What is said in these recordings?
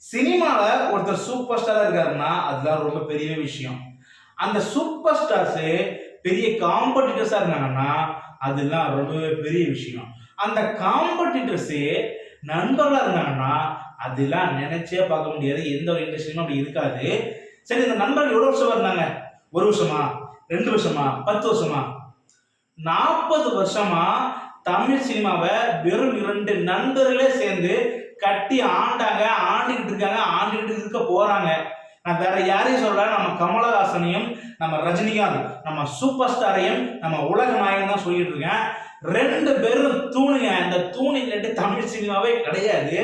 சினிமாவில் ஒருத்தர் சூப்பர் ஸ்டாராக இருக்காருன்னா அதுதான் ரொம்ப பெரிய விஷயம். அந்த சூப்பர் ஸ்டார்ஸு பெரிய காம்படிட்டர்ஸாக இருந்தாங்கன்னா அதெல்லாம் ரொம்பவே பெரிய விஷயம். அந்த காம்படிட்டர்ஸே நண்பர்களாக இருந்தாங்கன்னா அதெல்லாம் நினைச்சே பார்க்க முடியாது. எந்த ஒரு இண்டஸ்ட்ரியும் அப்படி இருக்காது. சரி, இந்த நண்பர்கள் எவ்வளோ வருஷமா இருந்தாங்க? 1 வருஷமா, 2 வருஷமா, 10 வருஷமா, 40 வருஷமா தமிழ் சினிமாவை வெறும் 2 நண்பர்களே சேர்ந்து கட்டி ஆண்டாங்க, ஆண்டுகிட்டு இருக்காங்க, ஆண்டுகிட்டு இருக்க போறாங்க. நான் வேற யாரையும் சொல்ல, நம்ம கமலஹாசனையும் நம்ம ரஜினிகாந்த் நம்ம சூப்பர் ஸ்டாரையும் நம்ம உலக நாயகன் தான் சொல்லிட்டு இருக்கேன். 2 பேரும் தூணுங்க. இந்த தூணு இல்லாட்டி தமிழ் சினிமாவே கிடையாது.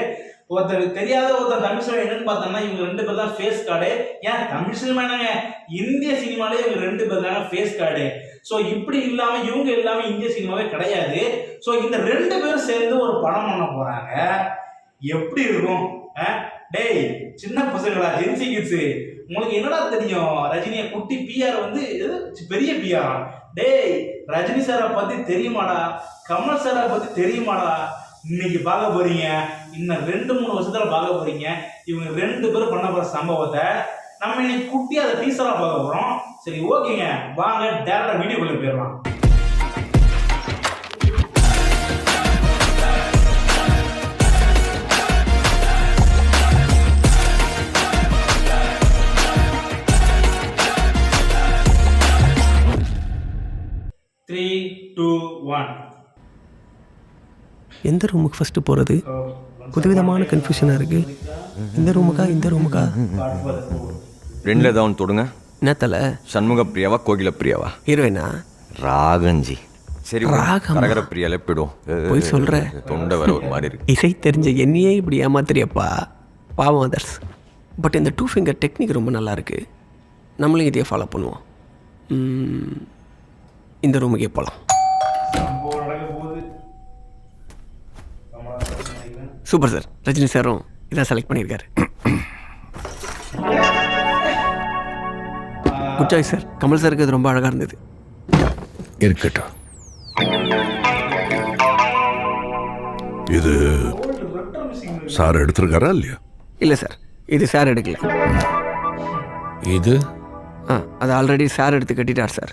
ஒருத்தர் தெரியாத ஒருத்தர் தமிழ் சினிமா என்னன்னு பார்த்தோம்னா இவங்க 2 பேர் தான் ஃபேஸ் கார்டு. ஏன் தமிழ் சினிமா என்னங்க, இந்திய சினிமாலே இவங்க 2 பேர் தாங்க ஃபேஸ் கார்டு. ஸோ இப்படி இல்லாம இவங்க இல்லாம இந்திய சினிமாவே கிடையாது. ஸோ இந்த 2 பேரும் சேர்ந்து ஒரு படம் பண்ண போறாங்க. எப்படி இருக்கும்? டேய் சின்ன பசங்களா, ஜென்சி கிட்ஸ், உங்களுக்கு என்னடா தெரியும்? ரஜினியை குட்டி பிஆர் வந்து பெரிய பிஆர். டேய் ரஜினி சாரை பத்தி தெரியுமாடா? கமல் சாரை பத்தி தெரியுமாடா? இன்னைக்கு பார்க்க போறீங்க. இன்னும் 2-3 வருஷத்துல பார்க்க போறீங்க. இவங்க 2 பேரும் பண்ண போற சம்பவத்தை நம்ம இன்னைக்கு குட்டி அதை டீசரா பார்க்க போறோம். சரி ஓகேங்க, வாங்க டேரக்டா வீடியோக்குள்ள போயிடலாம். எந்த ரூமுக்கு ஃபஸ்ட்டு போகிறது? புதுவிதமான கன்ஃபியூஷனாக இருக்குது. இந்த ரூமுக்கா? 2ல் ஏதாவது தொடுங்க. என்ன தலை? சண்முக பிரியாவா கோகில பிரியாவா? ஹீரோயினா? ராகஞ்சி. சரி, ராகம். கரகர பிரியாலே போயிடும். போய் சொல்கிற தொண்டை வர ஒரு மாதிரி இருக்கு. இசை தெரிஞ்ச என்னையே இப்படி ஏமாத்திரியப்பா, பாவம் அதர்ஸ். பட் இந்த 2 ஃபிங்கர் டெக்னிக் ரொம்ப நல்லா இருக்கு. நம்மளும் இதையே ஃபாலோ பண்ணுவோம். இந்த ரூமுக்கே போகலாம். Super sir. ரஜினி சாரும் இதான் செலக்ட் பண்ணியிருக்காரு. Good choice sir. கமல் சாருக்கு அது ரொம்ப அழகாக இருந்தது. இருக்கட்டும். இது சார் எடுத்திருக்காரா இல்லையா? இல்லை சார், இது சார் எடுக்கல. இது அது ஆல்ரெடி சார் எடுத்து கட்டிட்டார் சார்.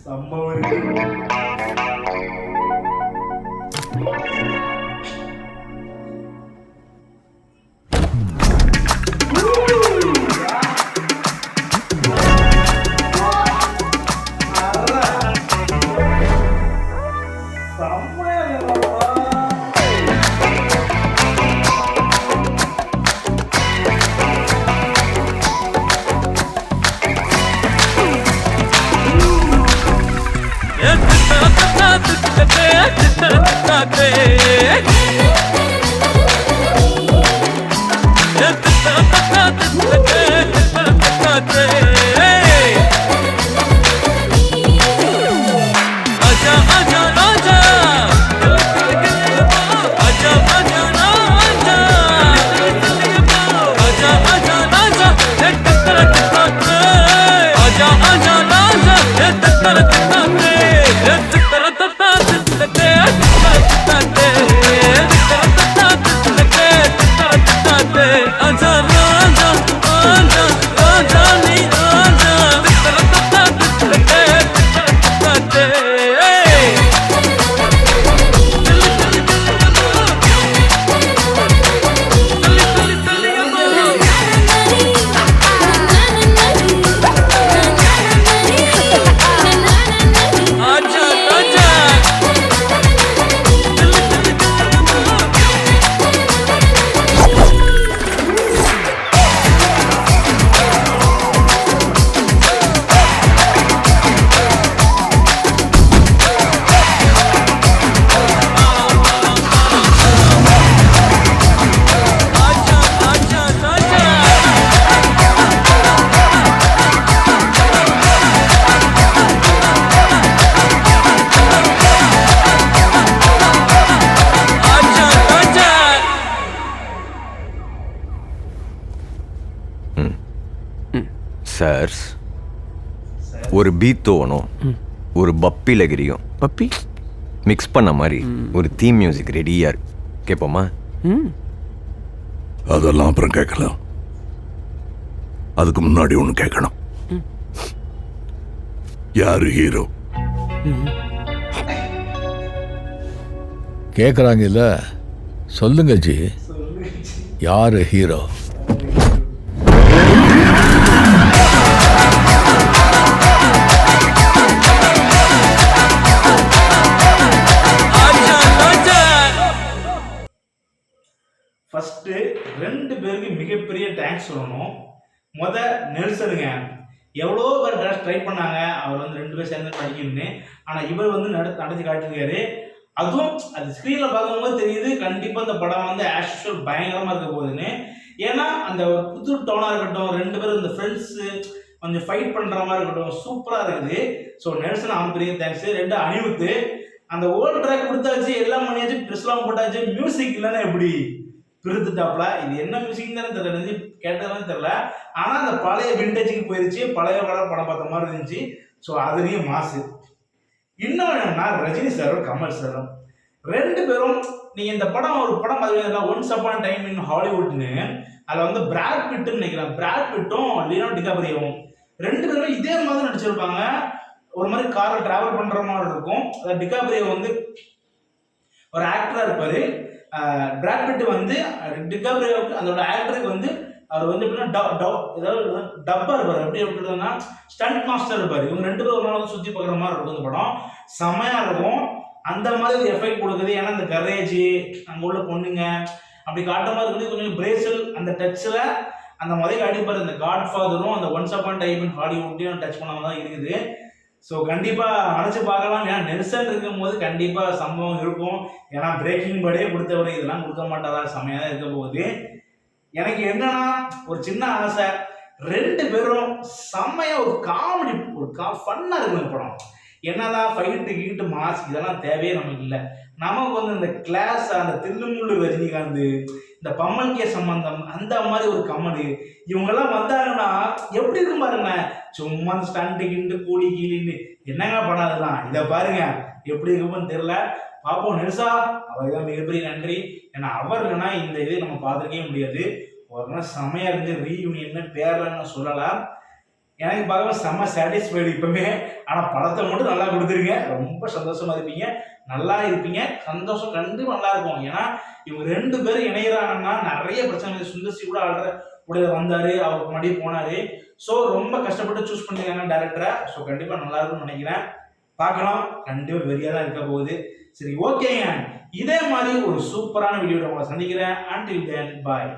சார், ஒரு பீத்தோவனும் ஒரு பப்பி லகிரியும் பப்பி மிக்ஸ் பண்ண மாதிரி ஒரு தீம் மியூசிக் ரெடியா இருக்கு. கேட்போமா? அதெல்லாம் அப்புறம் கேட்கலாம். அதுக்கு முன்னாடி ஒன்று கேட்கணும். யாரு ஹீரோ? கேட்குறாங்க இல்ல, சொல்லுங்க ஜி, யாரு ஹீரோ? ஃபர்ஸ்ட் ரெண்டு பேருக்கு மிகப்பெரிய தேங்க்ஸ் சொல்லணும். நெல்சனுங்க, எவ்வளோ பேர் ட்ரை பண்ணாங்க அவர் வந்து 2 பேர் சேர்ந்து படிக்கணும்னு. ஆனால் இவர் வந்து நடத்தி காட்டியிருக்காரு. அதுவும் அது ஸ்க்ரீனில் பார்க்கும்போது தெரியுது கண்டிப்பாக இந்த படம் வந்து ஆஸ் யூஷுவல் பயங்கரமாக இருக்க போகுதுன்னு. ஏன்னா அந்த ஒரு புது டோனாக இருக்கட்டும், 2 பேரும் இந்த ஃப்ரெண்ட்ஸு கொஞ்சம் ஃபைட் பண்ணுற மாதிரி இருக்கட்டும், சூப்பராக இருக்குது. ஸோ நெல்சன் அவன் பெரிய தேங்க்ஸ். 2 அனிருத்து, அந்த ஓல்டு ட்ராக் கொடுத்தாச்சு, எல்லாம் பண்ணியாச்சு, ட்ரெஸ்லாம் போட்டாச்சு, மியூசிக் இல்லைன்னா எப்படி பிரித்துட்டாப்ல. இது என்ன மியூசிக் தானே தெரியல, கேட்டதுன்னு தெரியல. ஆனால் அந்த பழைய விண்டேஜுக்கு போயிருச்சு, பழைய படம் பார்த்த மாதிரி இருந்துச்சு. ஸோ அதுலேயும் மாசு. இன்னொன்று என்னன்னா, ரஜினி சாரும் கமல் சாரும் 2 பேரும், நீங்கள் இந்த படம் ஒரு படம் பார்த்தீங்கன்னா ஒன்ஸ் அப்பான் டைம் இன் ஹாலிவுட்னு, அதில் வந்து பிராட் பிட்டுன்னு நினைக்கிறேன், பிராட் பிட்டும் லியோனார்டோ டிகாப்ரியோவும் 2 பேருமே இதே மாதிரி நடிச்சிருப்பாங்க. ஒரு மாதிரி காரில் டிராவல் பண்ணுற மாதிரி இருக்கும். அதாவது டிகாப்ரியோ வந்து ஒரு ஆக்டராக இருப்பார், பிராட் பிட் வந்து டிகாப்ரியோவுக்கு அதோட ஆக்டருக்கு வந்து அவர் வந்து எப்படின்னா ஏதாவது டப்பா இருப்பார். எப்படி எப்படின்னா ஸ்டண்ட் மாஸ்டர் இருப்பார். இவங்க 2 பேரும் ஒரு நாள் வந்து சுற்றி பார்க்குற மாதிரி இருக்கும். இந்த படம் செம்மையாக இருக்கும். அந்த மாதிரி ஒரு எஃபெக்ட் கொடுக்குது. ஏன்னா இந்த கரேஜ், அங்கே உள்ள பொண்ணுங்க அப்படி காட்டுற மாதிரி இருக்குது. கொஞ்சம் பிரேசில் அந்த டச்சில் அந்த முதல்ல அடிப்பார். இந்த காட் ஃபாதரும் அந்த ஒன்ஸ் அப்பான் டைம் இன் ஹாலிவுட்டையும் டச் பண்ணாமல் தான் இருக்குது. ஸோ கண்டிப்பாக அழைச்சி பார்க்கலாம். ஏன்னா நெல்சன் இருக்கும் போது கண்டிப்பாக சம்பவம் இருக்கும். ஏன்னா பிரேக்கிங் பேடே கொடுத்தவரை இதெல்லாம் கொடுக்க மாட்டாரா, செம்மையாக தான் இருக்க போகுது. எனக்கு என்னன்னா ஒரு சின்ன ஆசை, 2 பேரும் செம்மையா ஒரு காமெடி, ஒரு ஃபன்னா இருக்கும் படம். என்னதான் ஃபைட்டு கீட்டு மாஸ் இதெல்லாம் தேவையே நமக்கு இல்லை. நமக்கு வந்து இந்த கிளாஸ், அந்த தில்லுமுள்ளு ரஜினிகாந்த், இந்த பம்மல் கே சம்பந்தம், அந்த மாதிரி ஒரு கமெடி இவங்கெல்லாம் வந்தாங்கன்னா எப்படி இருக்கும் பாருங்க. சும்மா அந்த ஸ்டண்ட்டு கிண்டு கூலி கீழின்னு என்னங்க படம் அதுதான். இதை பாருங்க எப்படி இருக்கும்னு தெரியல. பார்ப்போம். நெல்சா அவர் தான் மிகப்பெரிய நன்றி. ஏன்னா அவர் இல்லைன்னா இந்த இது நம்ம பார்த்துருக்கவே முடியாது. ஒரு செம்மையா இருந்து ரீயூனியன் பேரன்னு சொல்லலாம். எனக்கு பார்க்க செம்ம சாட்டிஸ்ஃபைடு இப்பவுமே. ஆனால் படத்தை மட்டும் நல்லா கொடுத்துருங்க, ரொம்ப சந்தோஷமா இருப்பீங்க, நல்லா இருப்பீங்க. சந்தோஷம் கண்டிப்பாக நல்லா இருக்கும். ஏன்னா இவங்க 2 பேரும் இணைகிறாங்கன்னா நிறைய பிரச்சனை. சுந்தர்சி கூட ஆடுற கூட வந்தாரு, அவருக்கு முன்னாடி போனாரு. ஸோ ரொம்ப கஷ்டப்பட்டு சூஸ் பண்ணிருக்காங்க டேரக்டரை. ஸோ கண்டிப்பாக நல்லா இருக்கும்னு நினைக்கிறேன். பார்க்கலாம், கண்டிப்பாக வெறியாக தான் இருக்க போகுது. சரி, ஓகேங்க. இதே மாதிரி ஒரு சூப்பரான வீடியோட உங்களை சந்திக்கிறேன். until then bye.